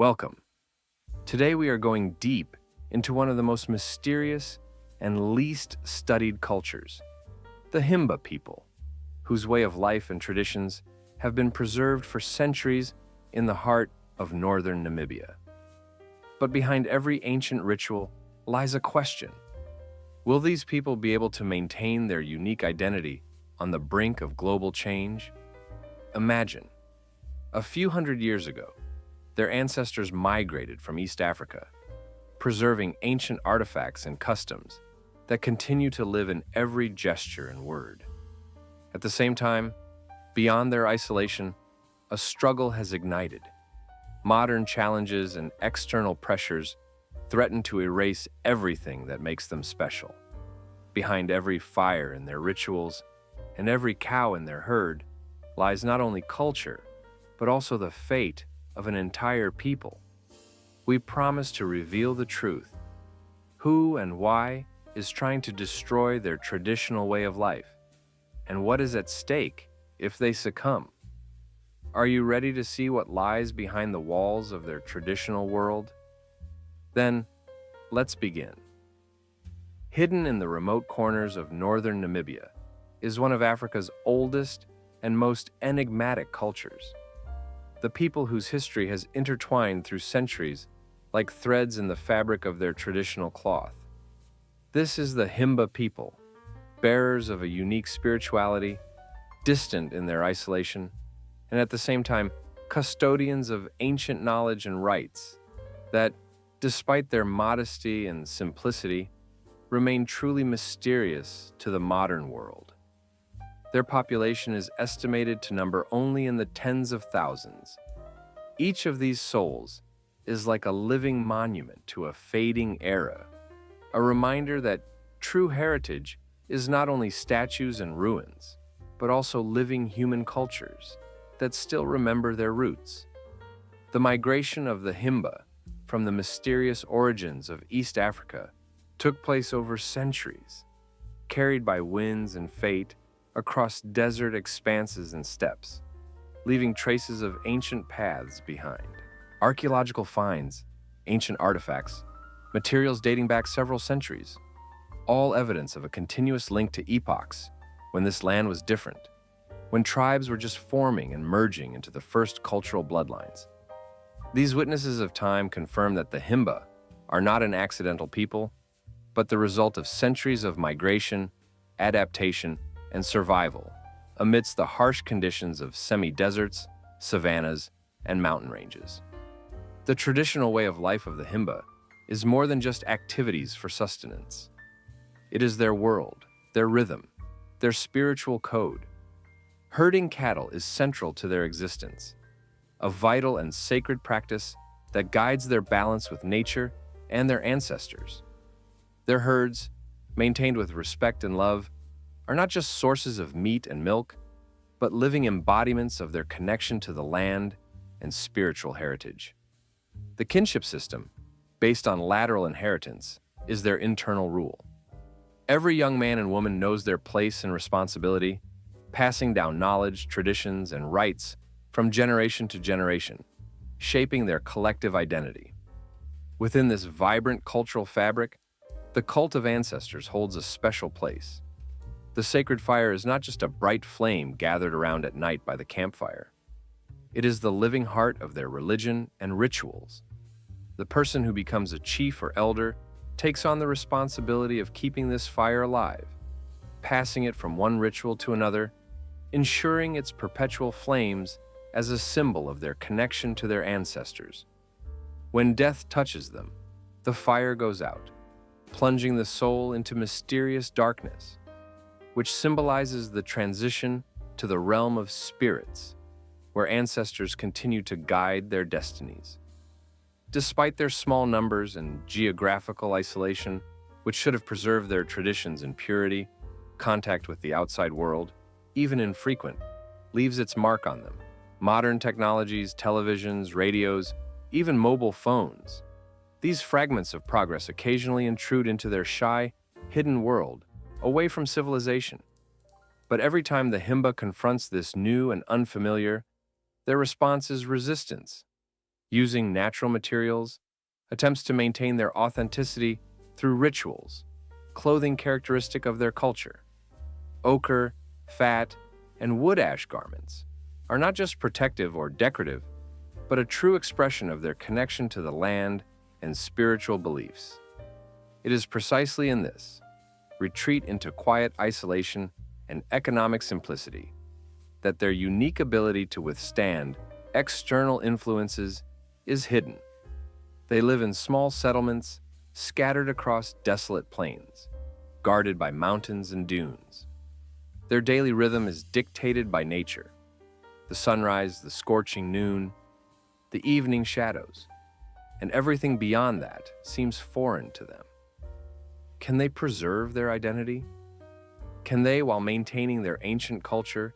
Welcome. Today we are going deep into one of the most mysterious and least studied cultures, the Himba people, whose way of life and traditions have been preserved for centuries in the heart of northern Namibia. But behind every ancient ritual lies a question. Will these people be able to maintain their unique identity on the brink of global change? Imagine, a few hundred years ago, their ancestors migrated from East Africa, preserving ancient artifacts and customs that continue to live in every gesture and word. At the same time, beyond their isolation, a struggle has ignited. Modern challenges and external pressures threaten to erase everything that makes them special. Behind every fire in their rituals and every cow in their herd lies not only culture, but also the fate of an entire people. We promise to reveal the truth. Who and why is trying to destroy their traditional way of life? And what is at stake if they succumb? Are you ready to see what lies behind the walls of their traditional world? Then, let's begin. Hidden in the remote corners of northern Namibia is one of Africa's oldest and most enigmatic cultures. The people whose history has intertwined through centuries like threads in the fabric of their traditional cloth. This is the Himba people, bearers of a unique spirituality, distant in their isolation, and at the same time, custodians of ancient knowledge and rites that, despite their modesty and simplicity, remain truly mysterious to the modern world. Their population is estimated to number only in the tens of thousands. Each of these souls is like a living monument to a fading era, a reminder that true heritage is not only statues and ruins, but also living human cultures that still remember their roots. The migration of the Himba from the mysterious origins of East Africa took place over centuries, carried by winds and fate across desert expanses and steppes, leaving traces of ancient paths behind. Archaeological finds, ancient artifacts, materials dating back several centuries, all evidence of a continuous link to epochs when this land was different, when tribes were just forming and merging into the first cultural bloodlines. These witnesses of time confirm that the Himba are not an accidental people, but the result of centuries of migration, adaptation, and survival amidst the harsh conditions of semi-deserts, savannas, and mountain ranges. The traditional way of life of the Himba is more than just activities for sustenance. It is their world, their rhythm, their spiritual code. Herding cattle is central to their existence, a vital and sacred practice that guides their balance with nature and their ancestors. Their herds, maintained with respect and love, are not just sources of meat and milk, but living embodiments of their connection to the land and spiritual heritage. The kinship system, based on lateral inheritance, is their internal rule. Every young man and woman knows their place and responsibility, passing down knowledge, traditions, and rites from generation to generation, shaping their collective identity. Within this vibrant cultural fabric, the cult of ancestors holds a special place. The sacred fire is not just a bright flame gathered around at night by the campfire. It is the living heart of their religion and rituals. The person who becomes a chief or elder takes on the responsibility of keeping this fire alive, passing it from one ritual to another, ensuring its perpetual flames as a symbol of their connection to their ancestors. When death touches them, the fire goes out, plunging the soul into mysterious darkness, which symbolizes the transition to the realm of spirits, where ancestors continue to guide their destinies. Despite their small numbers and geographical isolation, which should have preserved their traditions in purity, contact with the outside world, even infrequent, leaves its mark on them. Modern technologies, televisions, radios, even mobile phones. These fragments of progress occasionally intrude into their shy, hidden world, away from civilization. But every time the Himba confronts this new and unfamiliar, their response is resistance. using natural materials, attempts to maintain their authenticity through rituals, clothing characteristic of their culture. Ochre, fat, and wood ash garments are not just protective or decorative, but a true expression of their connection to the land and spiritual beliefs. It is precisely in this retreat into quiet isolation and economic simplicity that their unique ability to withstand external influences is hidden. They live in small settlements scattered across desolate plains, guarded by mountains and dunes. Their daily rhythm is dictated by nature: the sunrise, the scorching noon, the evening shadows, and everything beyond that seems foreign to them. Can they preserve their identity? Can they, while maintaining their ancient culture,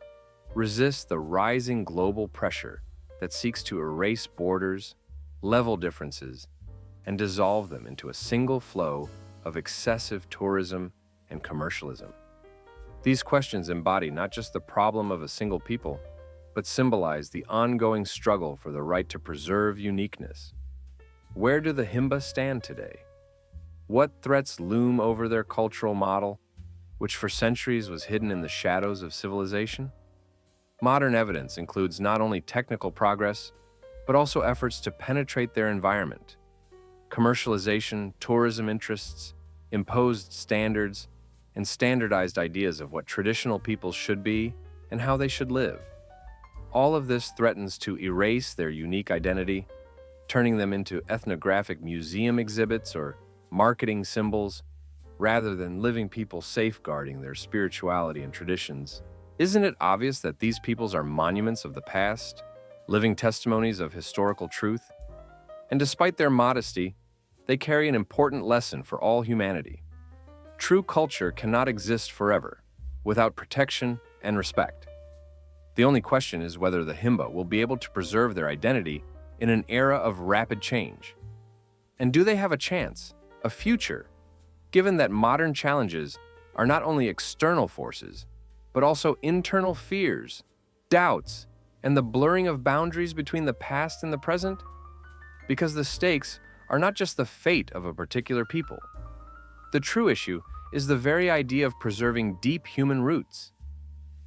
resist the rising global pressure that seeks to erase borders, level differences, and dissolve them into a single flow of excessive tourism and commercialism? These questions embody not just the problem of a single people, but symbolize the ongoing struggle for the right to preserve uniqueness. Where do the Himba stand today? What threats loom over their cultural model, which for centuries was hidden in the shadows of civilization? Modern evidence includes not only technical progress, but also efforts to penetrate their environment. Commercialization, tourism interests, imposed standards, and standardized ideas of what traditional peoples should be and how they should live. All of this threatens to erase their unique identity, turning them into ethnographic museum exhibits or marketing symbols, rather than living people safeguarding their spirituality and traditions. Isn't it obvious that these peoples are monuments of the past, living testimonies of historical truth? And despite their modesty, they carry an important lesson for all humanity. True culture cannot exist forever without protection and respect. The only question is whether the Himba will be able to preserve their identity in an era of rapid change. And do they have a chance, a future, given that modern challenges are not only external forces, but also internal fears, doubts, and the blurring of boundaries between the past and the present? Because the stakes are not just the fate of a particular people. The true issue is the very idea of preserving deep human roots,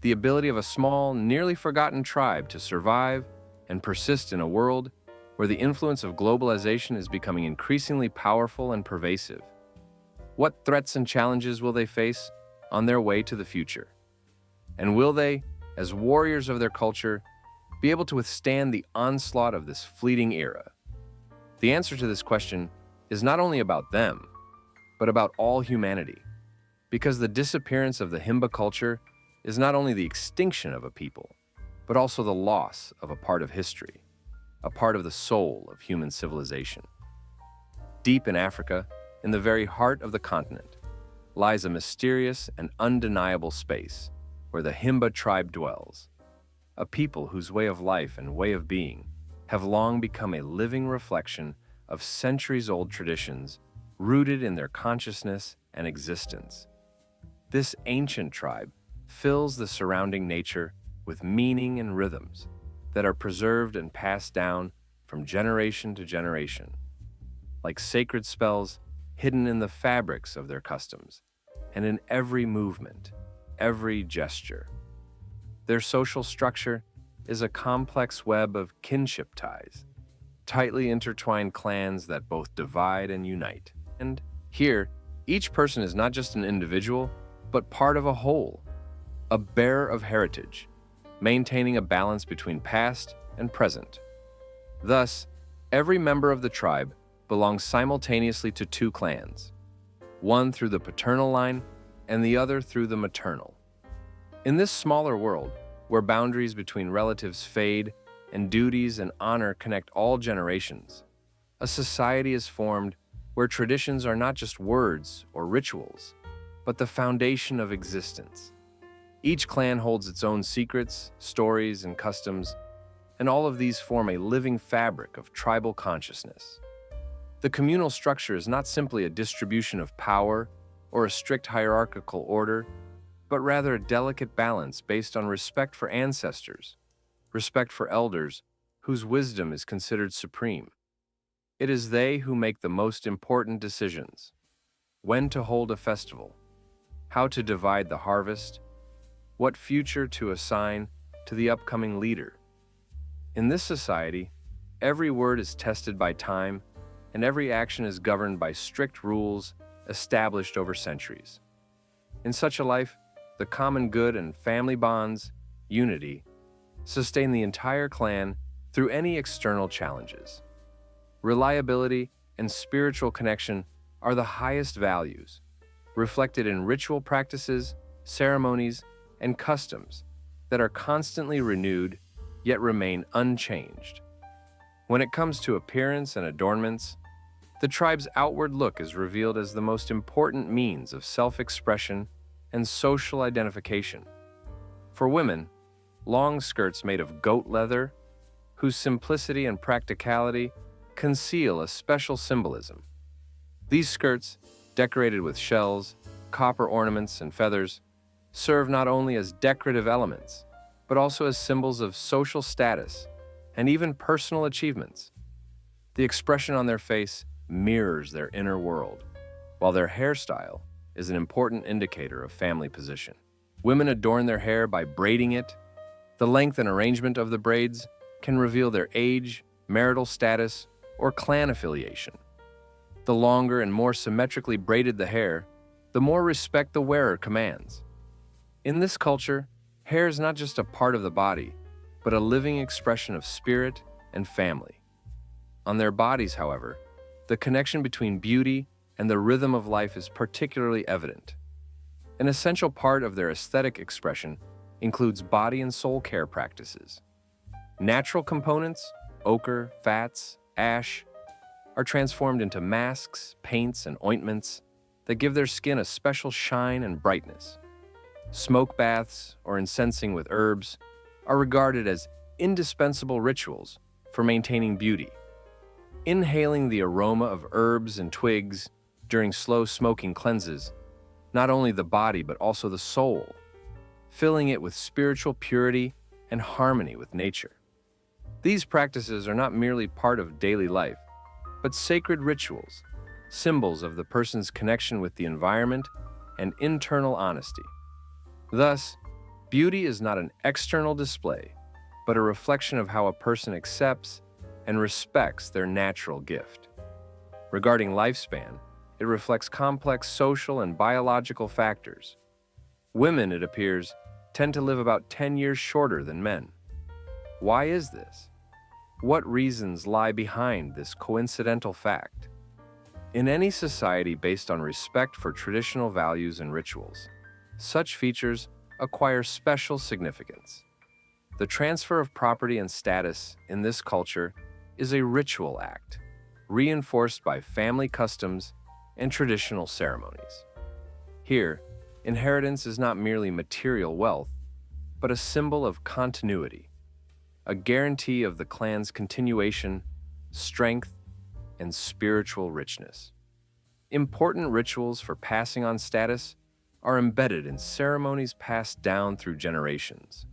the ability of a small, nearly forgotten tribe to survive and persist in a world where the influence of globalization is becoming increasingly powerful and pervasive. What threats and challenges will they face on their way to the future? And will they, as warriors of their culture, be able to withstand the onslaught of this fleeting era? The answer to this question is not only about them, but about all humanity, because the disappearance of the Himba culture is not only the extinction of a people, but also the loss of a part of history, a part of the soul of human civilization. Deep in Africa, in the very heart of the continent, lies a mysterious and undeniable space where the Himba tribe dwells, a people whose way of life and way of being have long become a living reflection of centuries-old traditions rooted in their consciousness and existence. This ancient tribe fills the surrounding nature with meaning and rhythms that are preserved and passed down from generation to generation, like sacred spells hidden in the fabrics of their customs and in every movement, every gesture. Their social structure is a complex web of kinship ties, tightly intertwined clans that both divide and unite. And here, each person is not just an individual, but part of a whole, a bearer of heritage, maintaining a balance between past and present. Thus, every member of the tribe belongs simultaneously to two clans, one through the paternal line and the other through the maternal. In this smaller world, where boundaries between relatives fade and duties and honor connect all generations, a society is formed where traditions are not just words or rituals, but the foundation of existence. Each clan holds its own secrets, stories, and customs, and all of these form a living fabric of tribal consciousness. The communal structure is not simply a distribution of power or a strict hierarchical order, but rather a delicate balance based on respect for ancestors, respect for elders whose wisdom is considered supreme. It is they who make the most important decisions: when to hold a festival, how to divide the harvest, what future to assign to the upcoming leader. In this society, every word is tested by time, and every action is governed by strict rules established over centuries. In such a life, the common good and family bonds, unity, sustain the entire clan through any external challenges. Reliability and spiritual connection are the highest values, reflected in ritual practices, ceremonies, and customs that are constantly renewed yet remain unchanged. When it comes to appearance and adornments, the tribe's outward look is revealed as the most important means of self-expression and social identification. For women, long skirts made of goat leather, whose simplicity and practicality conceal a special symbolism. These skirts, decorated with shells, copper ornaments, and feathers, serve not only as decorative elements, but also as symbols of social status and even personal achievements. The expression on their face mirrors their inner world, while their hairstyle is an important indicator of family position. Women adorn their hair by braiding it. The length and arrangement of the braids can reveal their age, marital status, or clan affiliation. The longer and more symmetrically braided the hair, the more respect the wearer commands. In this culture, hair is not just a part of the body, but a living expression of spirit and family. On their bodies, however, the connection between beauty and the rhythm of life is particularly evident. An essential part of their aesthetic expression includes body and soul care practices. Natural components, ochre, fats, ash, are transformed into masks, paints, and ointments that give their skin a special shine and brightness. Smoke baths or incensing with herbs are regarded as indispensable rituals for maintaining beauty. Inhaling the aroma of herbs and twigs during slow smoking cleanses not only the body but also the soul, filling it with spiritual purity and harmony with nature. These practices are not merely part of daily life, but sacred rituals, symbols of the person's connection with the environment and internal honesty. Thus, beauty is not an external display, but a reflection of how a person accepts and respects their natural gift. Regarding lifespan, it reflects complex social and biological factors. Women, it appears, tend to live about 10 years shorter than men. Why is this? What reasons lie behind this coincidental fact? In any society based on respect for traditional values and rituals, such features acquire special significance. The transfer of property and status in this culture is a ritual act, reinforced by family customs and traditional ceremonies. Here, inheritance is not merely material wealth, but a symbol of continuity, a guarantee of the clan's continuation, strength, and spiritual richness. Important rituals for passing on status are embedded in ceremonies passed down through generations,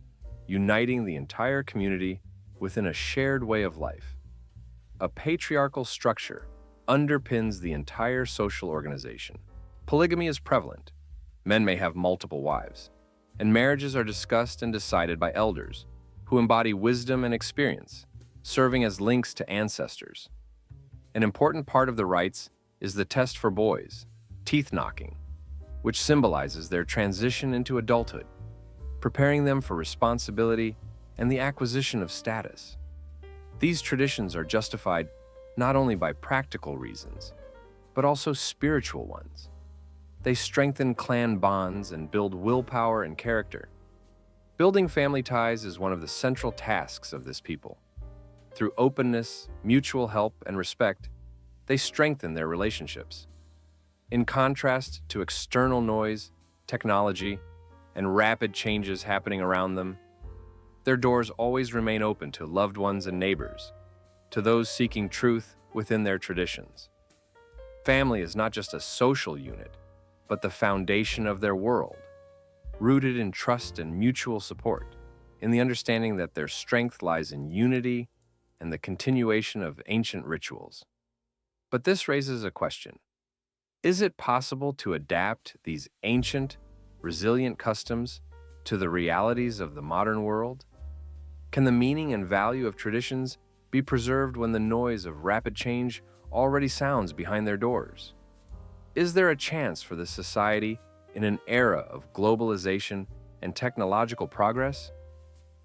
uniting the entire community within a shared way of life. A patriarchal structure underpins the entire social organization. Polygamy is prevalent. Men may have multiple wives, and marriages are discussed and decided by elders who embody wisdom and experience, serving as links to ancestors. An important part of the rites is the test for boys, teeth knocking, which symbolizes their transition into adulthood, preparing them for responsibility and the acquisition of status. These traditions are justified not only by practical reasons, but also spiritual ones. They strengthen clan bonds and build willpower and character. Building family ties is one of the central tasks of this people. Through openness, mutual help, and respect, they strengthen their relationships. In contrast to external noise, technology, and rapid changes happening around them, their doors always remain open to loved ones and neighbors, to those seeking truth within their traditions. Family is not just a social unit, but the foundation of their world, rooted in trust and mutual support, in the understanding that their strength lies in unity and the continuation of ancient rituals. But this raises a question. Is it possible to adapt these ancient, resilient customs to the realities of the modern world? Can the meaning and value of traditions be preserved when the noise of rapid change already sounds behind their doors? Is there a chance for the society in an era of globalization and technological progress?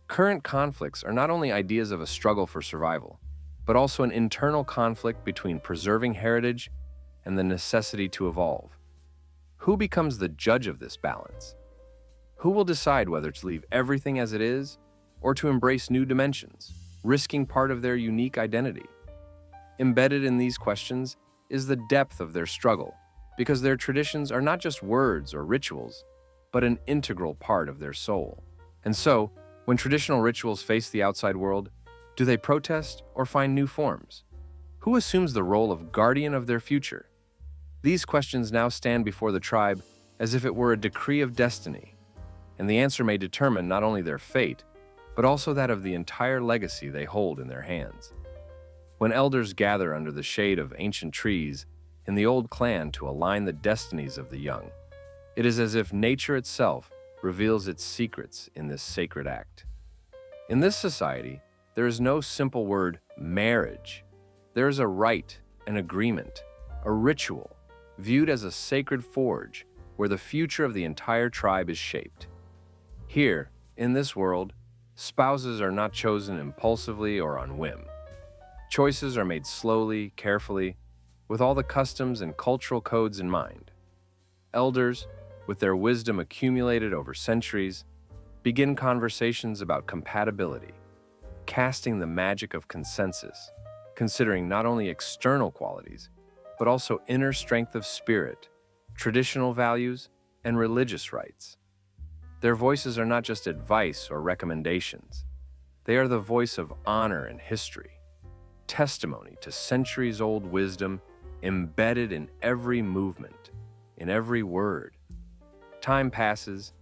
Current conflicts are not only ideas of a struggle for survival, but also an internal conflict between preserving heritage and the necessity to evolve. Who becomes the judge of this balance? Who will decide whether to leave everything as it is or to embrace new dimensions, risking part of their unique identity? Embedded in these questions is the depth of their struggle, because their traditions are not just words or rituals, but an integral part of their soul. And so, when traditional rituals face the outside world, do they protest or find new forms? Who assumes the role of guardian of their future? These questions now stand before the tribe as if it were a decree of destiny, and the answer may determine not only their fate, but also that of the entire legacy they hold in their hands. When elders gather under the shade of ancient trees in the old clan to align the destinies of the young, it is as if nature itself reveals its secrets in this sacred act. In this society, there is no simple word, marriage. There is a rite, an agreement, a ritual, viewed as a sacred forge where the future of the entire tribe is shaped. Here, in this world, spouses are not chosen impulsively or on whim. Choices are made slowly, carefully, with all the customs and cultural codes in mind. Elders, with their wisdom accumulated over centuries, begin conversations about compatibility, casting the magic of consensus, considering not only external qualities, but also inner strength of spirit, traditional values, and religious rites. Their voices are not just advice or recommendations. They are the voice of honor and history, testimony to centuries-old wisdom embedded in every movement, in every word. Time passes,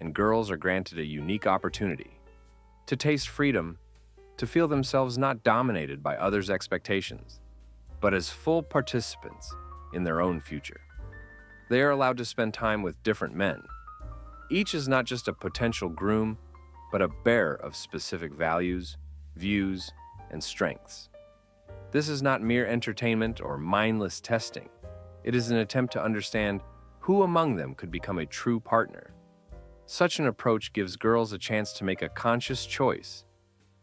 and girls are granted a unique opportunity to taste freedom, to feel themselves not dominated by others' expectations, but as full participants in their own future. They are allowed to spend time with different men. Each is not just a potential groom, but a bearer of specific values, views, and strengths. This is not mere entertainment or mindless testing. It is an attempt to understand who among them could become a true partner. Such an approach gives girls a chance to make a conscious choice,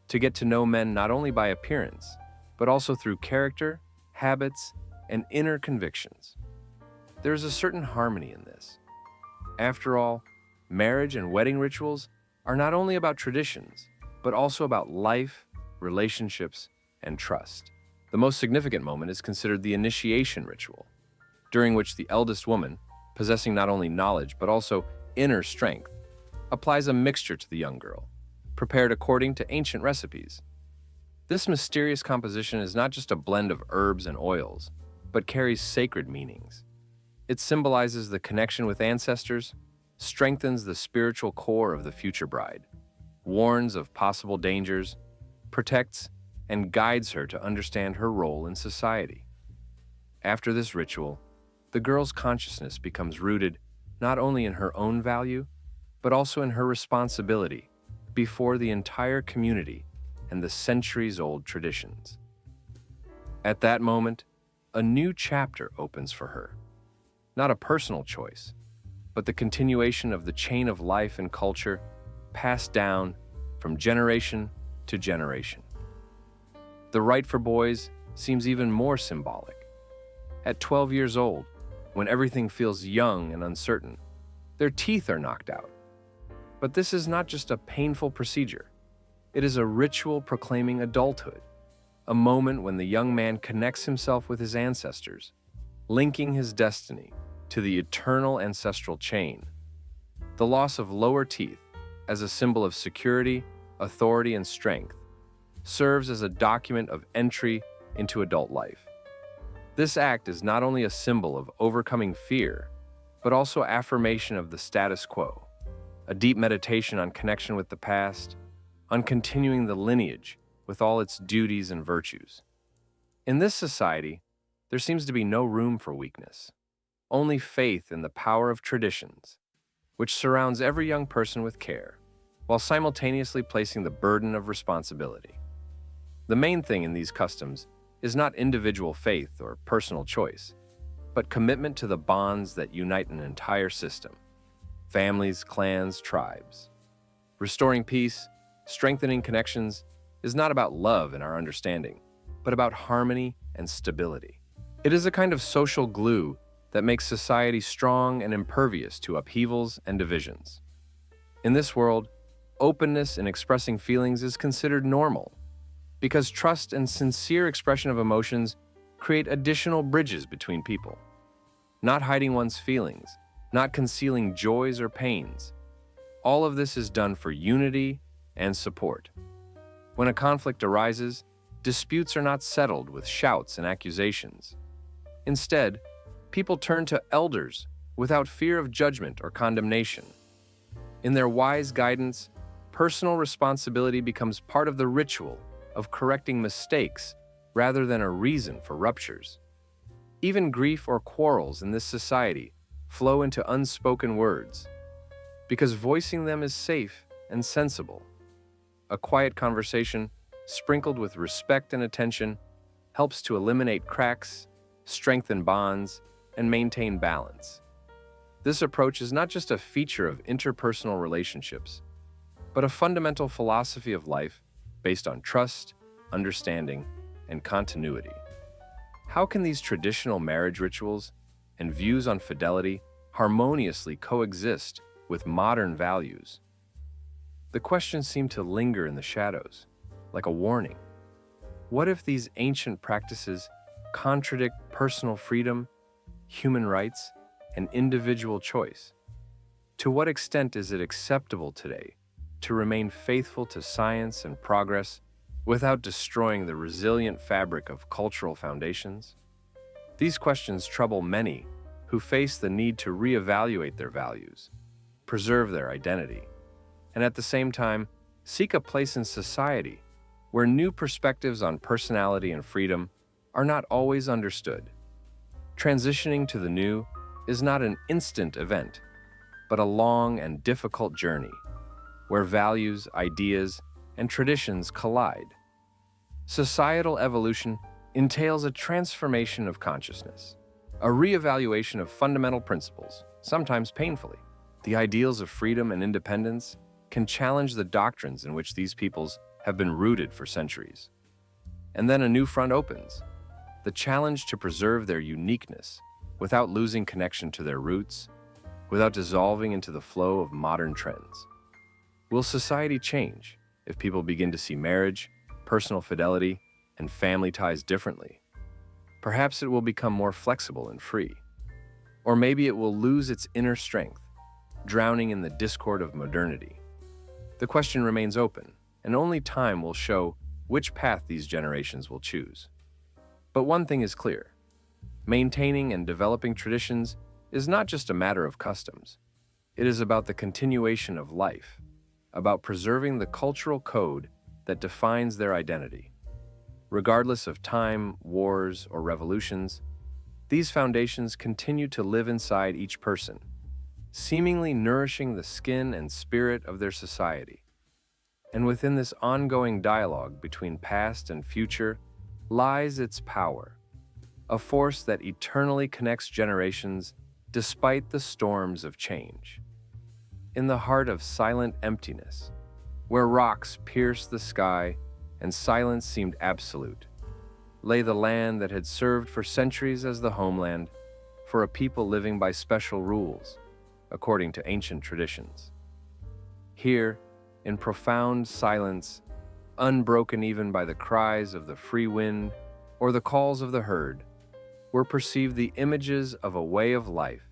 to get to know men not only by appearance, but also through character, habits, and inner convictions. There is a certain harmony in this. After all, marriage and wedding rituals are not only about traditions, but also about life, relationships, and trust. The most significant moment is considered the initiation ritual, during which the eldest woman, possessing not only knowledge but also inner strength, applies a mixture to the young girl, prepared according to ancient recipes. This mysterious composition is not just a blend of herbs and oils, but carries sacred meanings. It symbolizes the connection with ancestors, strengthens the spiritual core of the future bride, warns of possible dangers, protects, and guides her to understand her role in society. After this ritual, the girl's consciousness becomes rooted not only in her own value, but also in her responsibility before the entire community and the centuries-old traditions. At that moment, a new chapter opens for her. Not a personal choice, but the continuation of the chain of life and culture passed down from generation to generation. The rite for boys seems even more symbolic. At 12 years old, when everything feels young and uncertain, their teeth are knocked out. But this is not just a painful procedure. It is a ritual proclaiming adulthood, a moment when the young man connects himself with his ancestors, linking his destiny to the eternal ancestral chain. The loss of lower teeth, as a symbol of security, authority, and strength, serves as a document of entry into adult life. This act is not only a symbol of overcoming fear, but also affirmation of the status quo, a deep meditation on connection with the past, on continuing the lineage with all its duties and virtues. In this society, there seems to be no room for weakness, only faith in the power of traditions, which surrounds every young person with care, while simultaneously placing the burden of responsibility. The main thing in these customs is not individual faith or personal choice, but commitment to the bonds that unite an entire system: families, clans, tribes. Restoring peace, strengthening connections, is not about love in our understanding, but about harmony and stability. It is a kind of social glue that makes society strong and impervious to upheavals and divisions. In this world, openness in expressing feelings is considered normal, because trust and sincere expression of emotions create additional bridges between people. Not hiding one's feelings, not concealing joys or pains. All of this is done for unity and support. When a conflict arises, disputes are not settled with shouts and accusations. Instead, people turn to elders without fear of judgment or condemnation. In their wise guidance, personal responsibility becomes part of the ritual of correcting mistakes rather than a reason for ruptures. Even grief or quarrels in this society flow into unspoken words, because voicing them is safe and sensible. A quiet conversation, sprinkled with respect and attention, helps to eliminate cracks, strengthen bonds, and maintain balance. This approach is not just a feature of interpersonal relationships, but a fundamental philosophy of life based on trust, understanding, and continuity. How can these traditional marriage rituals and views on fidelity harmoniously coexist with modern values? The questions seem to linger in the shadows, like a warning. What if these ancient practices contradict personal freedom, human rights, and individual choice? To what extent is it acceptable today to remain faithful to science and progress without destroying the resilient fabric of cultural foundations? These questions trouble many who face the need to reevaluate their values, preserve their identity, and at the same time seek a place in society where new perspectives on personality and freedom are not always understood. Transitioning to the new is not an instant event, but a long and difficult journey where values, ideas, and traditions collide. Societal evolution entails a transformation of consciousness, a reevaluation of fundamental principles, sometimes painfully. The ideals of freedom and independence can challenge the doctrines in which these peoples have been rooted for centuries. And then a new front opens, the challenge to preserve their uniqueness without losing connection to their roots, without dissolving into the flow of modern trends. Will society change if people begin to see marriage, personal fidelity, and family ties differently? Perhaps it will become more flexible and free. Or maybe it will lose its inner strength, drowning in the discord of modernity. The question remains open, and only time will show which path these generations will choose. But one thing is clear: maintaining and developing traditions is not just a matter of customs. It is about the continuation of life, about preserving the cultural code that defines their identity. Regardless of time, wars, or revolutions, these foundations continue to live inside each person, seemingly nourishing the skin and spirit of their society. And within this ongoing dialogue between past and future lies its power, a force that eternally connects generations despite the storms of change. In the heart of silent emptiness, where rocks pierced the sky and silence seemed absolute, lay the land that had served for centuries as the homeland for a people living by special rules, according to ancient traditions. Here, in profound silence, unbroken even by the cries of the free wind or the calls of the herd, were perceived the images of a way of life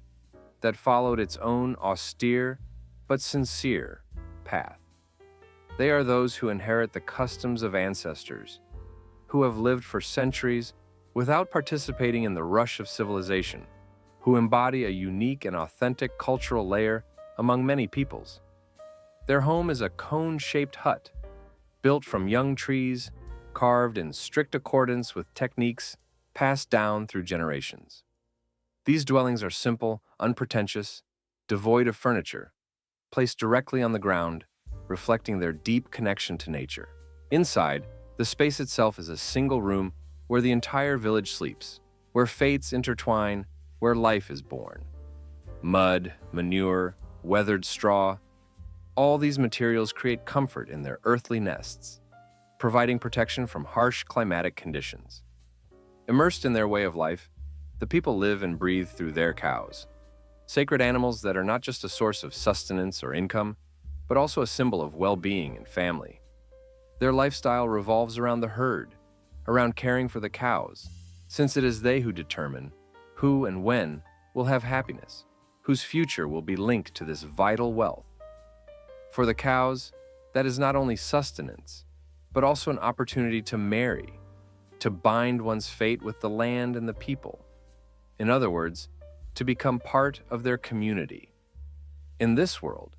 that followed its own austere but sincere path. They are those who inherit the customs of ancestors, who have lived for centuries without participating in the rush of civilization, who embody a unique and authentic cultural layer among many peoples. Their home is a cone-shaped hut, built from young trees carved in strict accordance with techniques passed down through generations. These dwellings are simple, unpretentious, devoid of furniture, placed directly on the ground, reflecting their deep connection to nature. Inside, the space itself is a single room where the entire village sleeps, where fates intertwine, where life is born. Mud, manure, weathered straw, all these materials create comfort in their earthly nests, providing protection from harsh climatic conditions. Immersed in their way of life, the people live and breathe through their cows, sacred animals that are not just a source of sustenance or income, but also a symbol of well-being and family. Their lifestyle revolves around the herd, around caring for the cows, since it is they who determine who and when will have happiness, whose future will be linked to this vital wealth. For the cows, that is not only sustenance, but also an opportunity to marry, to bind one's fate with the land and the people. In other words, to become part of their community. In this world,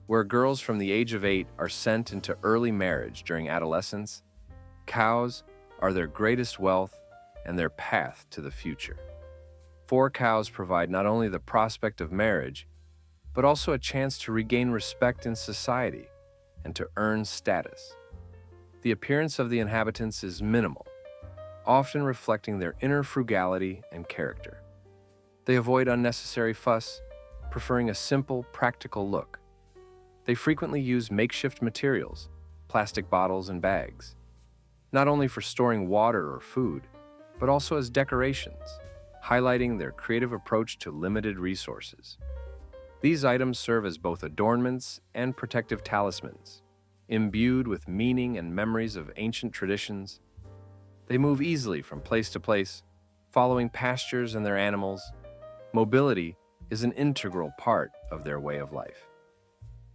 where girls from the age of 8 are sent into early marriage during adolescence, cows are their greatest wealth and their path to the future. 4 cows provide not only the prospect of marriage, but also a chance to regain respect in society and to earn status. The appearance of the inhabitants is minimal, often reflecting their inner frugality and character. They avoid unnecessary fuss, preferring a simple, practical look. They frequently use makeshift materials, plastic bottles and bags, not only for storing water or food, but also as decorations, highlighting their creative approach to limited resources. These items serve as both adornments and protective talismans, imbued with meaning and memories of ancient traditions. They move easily from place to place, following pastures and their animals. Mobility is an integral part of their way of life.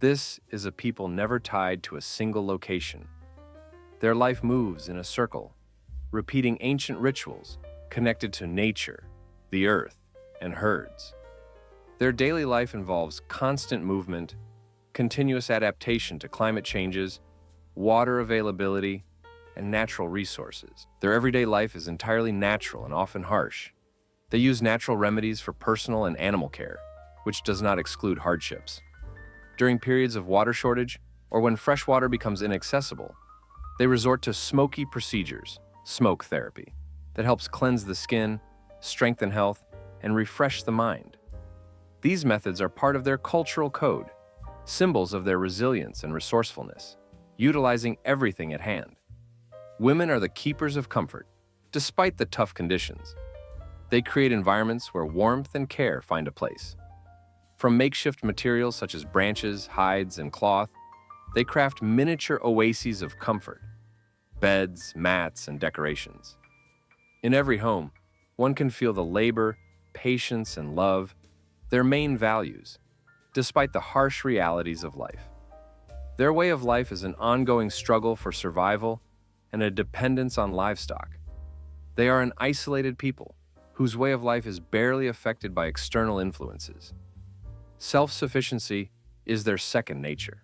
This is a people never tied to a single location. Their life moves in a circle, repeating ancient rituals connected to nature, the earth, and herds. Their daily life involves constant movement, continuous adaptation to climate changes, water availability, and natural resources. Their everyday life is entirely natural and often harsh. They use natural remedies for personal and animal care, which does not exclude hardships. During periods of water shortage, or when fresh water becomes inaccessible, they resort to smoky procedures, smoke therapy, that helps cleanse the skin, strengthen health, and refresh the mind. These methods are part of their cultural code, symbols of their resilience and resourcefulness, utilizing everything at hand. Women are the keepers of comfort, despite the tough conditions. They create environments where warmth and care find a place. From makeshift materials such as branches, hides, and cloth, they craft miniature oases of comfort, beds, mats, and decorations. In every home, one can feel the labor, patience, and love, their main values, despite the harsh realities of life. Their way of life is an ongoing struggle for survival and a dependence on livestock. They are an isolated people whose way of life is barely affected by external influences. Self-sufficiency is their second nature.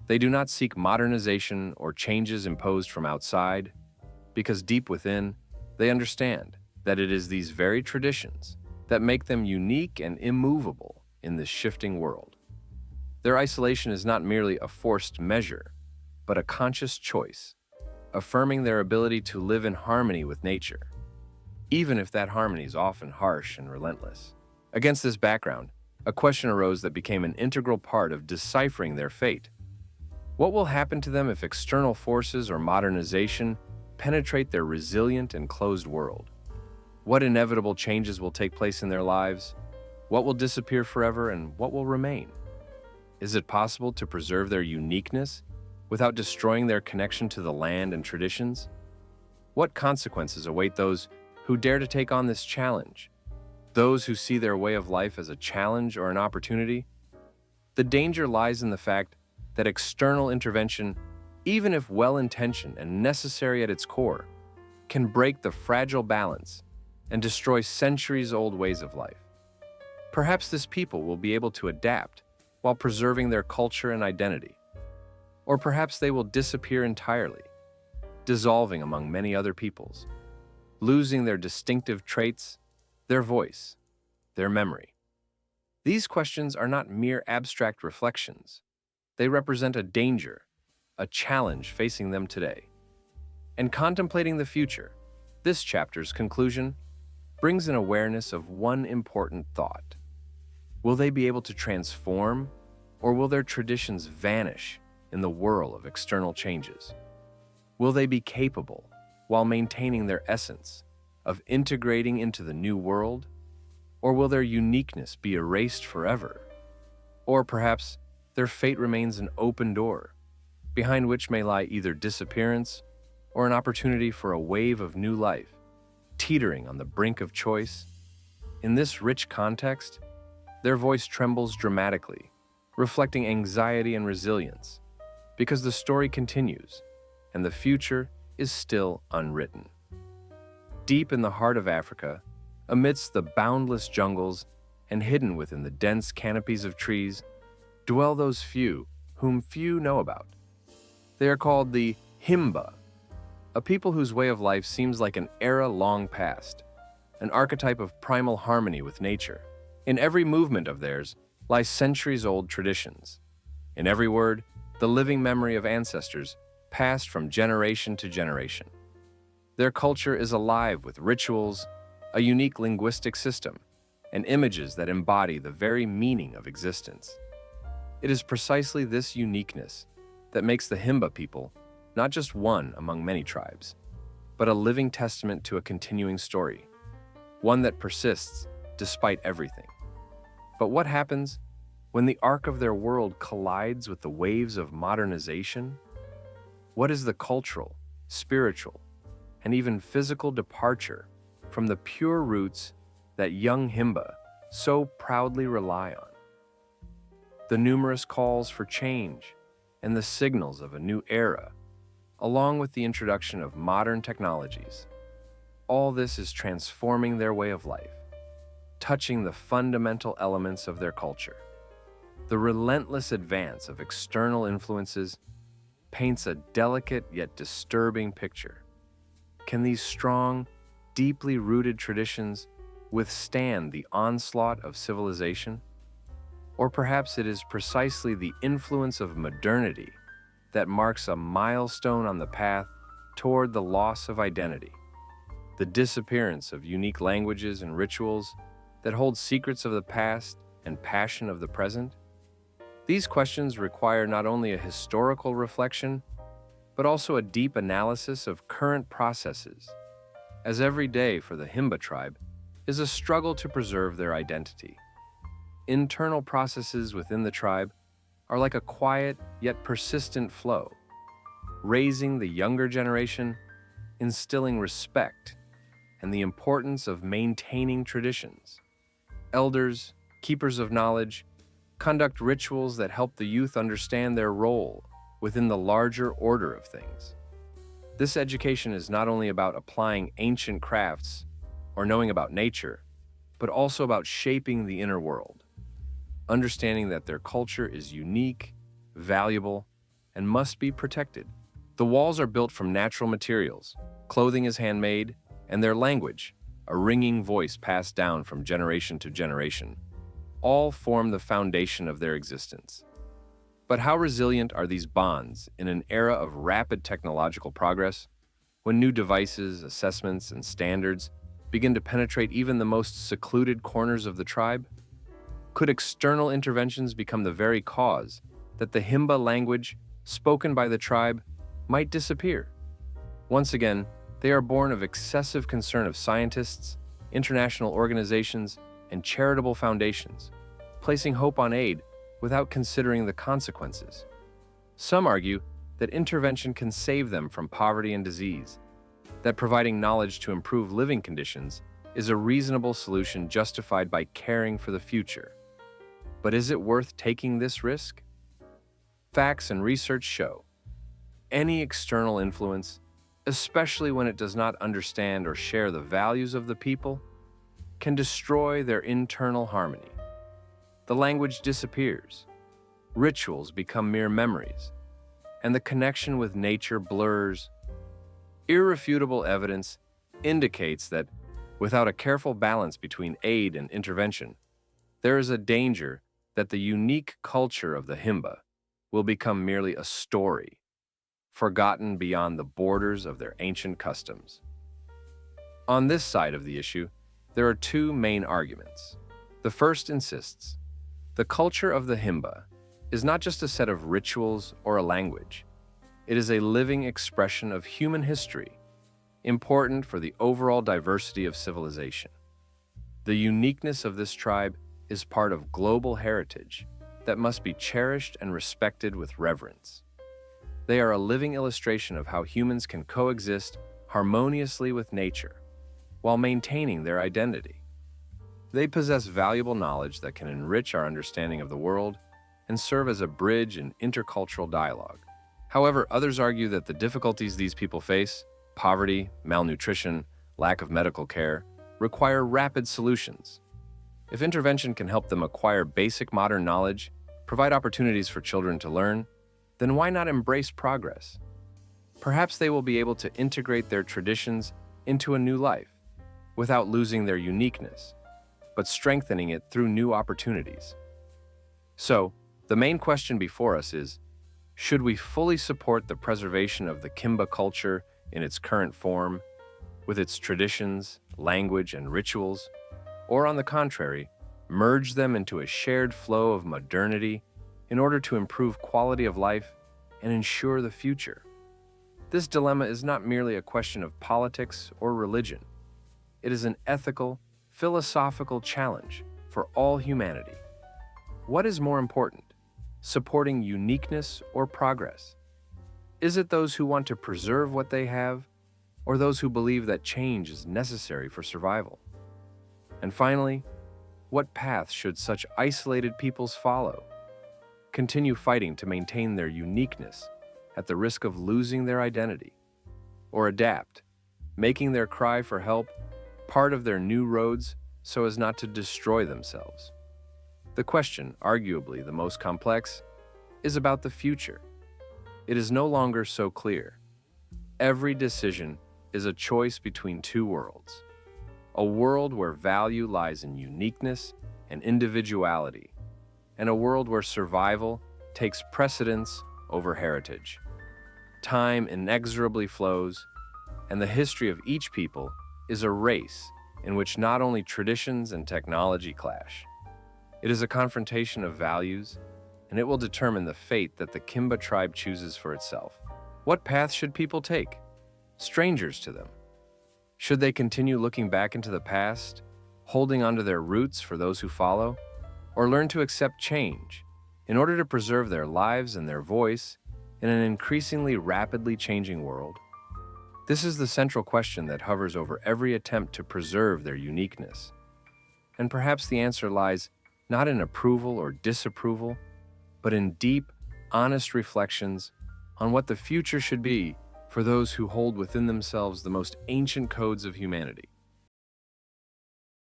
They do not seek modernization or changes imposed from outside, because deep within, they understand that it is these very traditions that make them unique and immovable in this shifting world. Their isolation is not merely a forced measure, but a conscious choice, affirming their ability to live in harmony with nature, even if that harmony is often harsh and relentless. Against this background, a question arose that became an integral part of deciphering their fate. What will happen to them if external forces or modernization penetrate their resilient and closed world? What inevitable changes will take place in their lives? What will disappear forever and what will remain? Is it possible to preserve their uniqueness without destroying their connection to the land and traditions? What consequences await those who dare to take on this challenge? Those who see their way of life as a challenge or an opportunity? The danger lies in the fact that external intervention, even if well-intentioned and necessary at its core, can break the fragile balance and destroy centuries-old ways of life. Perhaps this people will be able to adapt while preserving their culture and identity. Or perhaps they will disappear entirely. dissolving among many other peoples, losing their distinctive traits, their voice, their memory. These questions are not mere abstract reflections. They represent a danger, a challenge facing them today. And contemplating the future, this chapter's conclusion brings an awareness of one important thought. Will they be able to transform, or will their traditions vanish in the whirl of external changes? Will they be capable, while maintaining their essence, of integrating into the new world? Or will their uniqueness be erased forever? Or perhaps their fate remains an open door, behind which may lie either disappearance or an opportunity for a wave of new life, teetering on the brink of choice? In this rich context, their voice trembles dramatically, reflecting anxiety and resilience, because the story continues and the future is still unwritten. Deep in the heart of Africa, amidst the boundless jungles and hidden within the dense canopies of trees, dwell those few whom few know about. They are called the Himba, a people whose way of life seems like an era long past, an archetype of primal harmony with nature. In every movement of theirs lie centuries-old traditions. In every word, the living memory of ancestors passed from generation to generation. Their culture is alive with rituals, a unique linguistic system, and images that embody the very meaning of existence. It is precisely this uniqueness that makes the Himba people not just one among many tribes, but a living testament to a continuing story, one that persists despite everything. But what happens when the arc of their world collides with the waves of modernization? What is the cultural, spiritual, and even physical departure from the pure roots that young Himba so proudly rely on? The numerous calls for change and the signals of a new era, along with the introduction of modern technologies, all this is transforming their way of life, touching the fundamental elements of their culture. The relentless advance of external influences paints a delicate yet disturbing picture. Can these strong, deeply rooted traditions withstand the onslaught of civilization? Or perhaps it is precisely the influence of modernity that marks a milestone on the path toward the loss of identity, the disappearance of unique languages and rituals that hold secrets of the past and passion of the present? These questions require not only a historical reflection, but also a deep analysis of current processes, as every day for the Himba tribe is a struggle to preserve their identity. Internal processes within the tribe are like a quiet yet persistent flow, raising the younger generation, instilling respect, and the importance of maintaining traditions. Elders, keepers of knowledge, conduct rituals that help the youth understand their role within the larger order of things. This education is not only about applying ancient crafts or knowing about nature, but also about shaping the inner world, understanding that their culture is unique, valuable, and must be protected. The walls are built from natural materials, clothing is handmade, and their language, a ringing voice passed down from generation to generation, all form the foundation of their existence. But how resilient are these bonds in an era of rapid technological progress, when new devices, assessments, and standards begin to penetrate even the most secluded corners of the tribe? Could external interventions become the very cause that the Himba language spoken by the tribe might disappear? Once again, they are born of excessive concern of scientists, international organizations, and charitable foundations, placing hope on aid without considering the consequences. Some argue that intervention can save them from poverty and disease, that providing knowledge to improve living conditions is a reasonable solution justified by caring for the future. But is it worth taking this risk? Facts and research show any external influence, especially when it does not understand or share the values of the people, can destroy their internal harmony. The language disappears, rituals become mere memories, and the connection with nature blurs. Irrefutable evidence indicates that without a careful balance between aid and intervention, there is a danger that the unique culture of the Himba will become merely a story, forgotten beyond the borders of their ancient customs. On this side of the issue, there are two main arguments. The first insists the culture of the Himba is not just a set of rituals or a language. It is a living expression of human history, important for the overall diversity of civilization. The uniqueness of this tribe is part of global heritage that must be cherished and respected with reverence. They are a living illustration of how humans can coexist harmoniously with nature while maintaining their identity. They possess valuable knowledge that can enrich our understanding of the world and serve as a bridge in intercultural dialogue. However, others argue that the difficulties these people face, poverty, malnutrition, lack of medical care, require rapid solutions. If intervention can help them acquire basic modern knowledge, provide opportunities for children to learn, then why not embrace progress? Perhaps they will be able to integrate their traditions into a new life without losing their uniqueness, but strengthening it through new opportunities. So, the main question before us is, should we fully support the preservation of the Kimba culture in its current form, with its traditions, language, and rituals, or on the contrary, merge them into a shared flow of modernity in order to improve quality of life and ensure the future? This dilemma is not merely a question of politics or religion. It is an ethical, philosophical challenge for all humanity. What is more important, supporting uniqueness or progress? Is it those who want to preserve what they have, or those who believe that change is necessary for survival? And finally, what path should such isolated peoples follow? Continue fighting to maintain their uniqueness at the risk of losing their identity, or adapt, making their cry for help part of their new roads so as not to destroy themselves? The question, arguably the most complex, is about the future. It is no longer so clear. Every decision is a choice between two worlds. A world where value lies in uniqueness and individuality, and a world where survival takes precedence over heritage. Time inexorably flows, and the history of each people is a race in which not only traditions and technology clash. It is a confrontation of values, and it will determine the fate that the Kimba tribe chooses for itself. What path should people take? Strangers to them. Should they continue looking back into the past, holding onto their roots for those who follow, or learn to accept change in order to preserve their lives and their voice in an increasingly rapidly changing world? This is the central question that hovers over every attempt to preserve their uniqueness. And perhaps the answer lies not in approval or disapproval, but in deep, honest reflections on what the future should be for those who hold within themselves the most ancient codes of humanity.